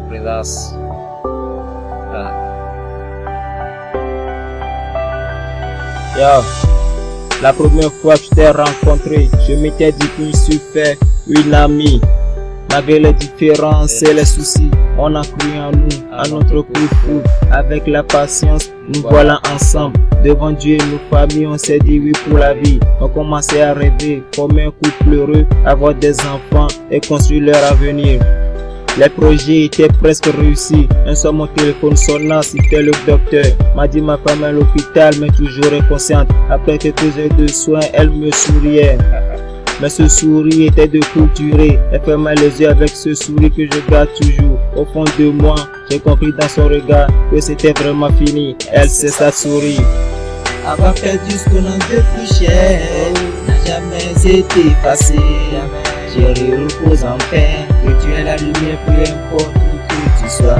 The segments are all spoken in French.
Présence. Yo, la première fois que je t'ai rencontré, je m'étais dit qu'il se fait une amie. Malgré les différences et les soucis, on a cru en nous, à notre coup de foudre. Avec la patience, nous voilà ensemble. Devant Dieu et nos familles, on s'est dit oui pour la vie. On commençait à rêver, former un couple heureux, avoir des enfants et construire leur avenir. Les projets étaient presque réussis. Un soir mon téléphone sonna, c'était le docteur. M'a dit ma femme est à l'hôpital mais toujours inconsciente. Après quelques heures de soins, elle me souriait. Mais ce sourire était de courte durée. Elle fermait les yeux avec ce sourire que je garde toujours. Au fond de moi, j'ai compris dans son regard que c'était vraiment fini. Elle cessa de sourire. Avoir perdu ce qu'on a de plus cher n'a jamais été facile. Chérie, repose en paix, que tu es la lumière, peu importe où que tu sois.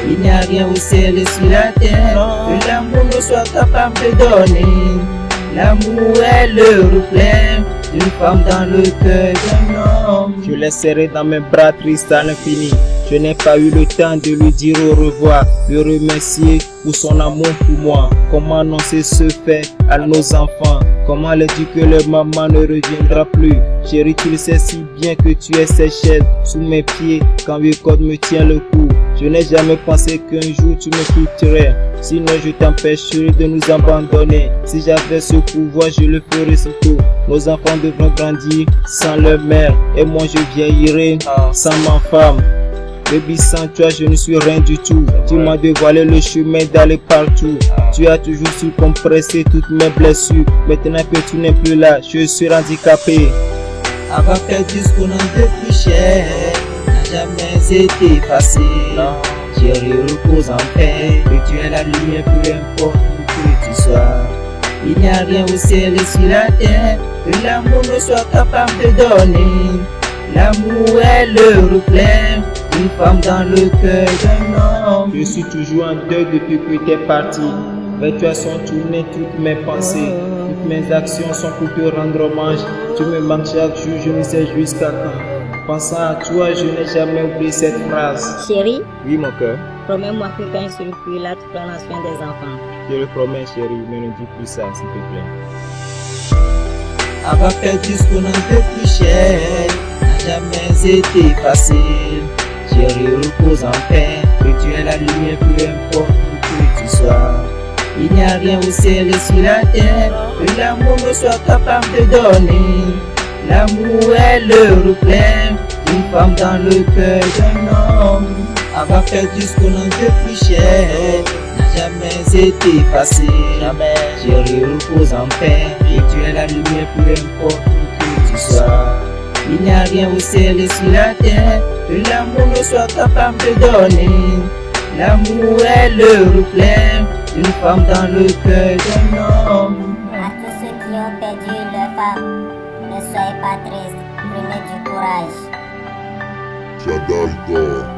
Il n'y a rien au ciel et sur la terre que l'amour ne soit capable de donner. L'amour est le reflet d'une femme dans le cœur d'un homme. Je l'ai serré dans mes bras tristes à l'infini. Je n'ai pas eu le temps de lui dire au revoir, le remercier pour son amour pour moi. Comment annoncer ce fait à nos enfants? Comment leur dire que leur maman ne reviendra plus? Chérie, tu le sais si bien que tu es séchelle sous mes pieds quand le code me tient le cou. Je n'ai jamais pensé qu'un jour tu me quitterais. Sinon je t'empêcherais de nous abandonner. Si j'avais ce pouvoir, je le ferais surtout. Nos enfants devront grandir sans leur mère et moi je vieillirai sans ma femme. Baby, sans toi je ne suis rien du tout. Tu m'as dévoilé le chemin d'aller partout. Tu as toujours su compresser toutes mes blessures. Maintenant que tu n'es plus là, je suis handicapé. Avoir perdu ce qu'on a de plus cher n'a jamais été facile. Chérie, repose en paix, que tu es la lumière, peu importe où que tu sois. Il n'y a rien au ciel et sur la terre que l'amour ne soit capable de donner. L'amour est le reflet d'une femme dans le cœur d'un homme. Je suis toujours en deuil depuis que tu es parti. Vers toi sont tournées toutes mes pensées. Toutes mes actions sont pour te rendre hommage. Tu me manques chaque jour, je ne sais jusqu'à quand. Pensant à toi, je n'ai jamais oublié cette phrase. Chérie, Oui mon cœur, promets-moi que quand je serai plus là, tu prendras soin des enfants. je le promets chérie, mais ne dis plus ça s'il te plaît. Avoir perdu ce qu'on a de plus cher n'a jamais été facile. Chérie, repose en paix, que tu es la lumière, peu importe où que tu sois. Il n'y a rien au ciel et sur la terre que l'amour ne soit capable de donner. L'amour est le reflet d'une femme dans le cœur d'un homme. Avoir perdu ce qu'on a de plus cher n'a jamais été facile. Chérie, repose en paix, et tu es la lumière, peu importe où que tu sois. Il n'y a rien au ciel et sur la terre que l'amour ne soit capable de donner. L'amour est le reflet d'une femme dans le cœur d'un homme. À tous ceux qui ont perdu leur femme, ne soyez pas tristes, prenez du courage. Jadalgo.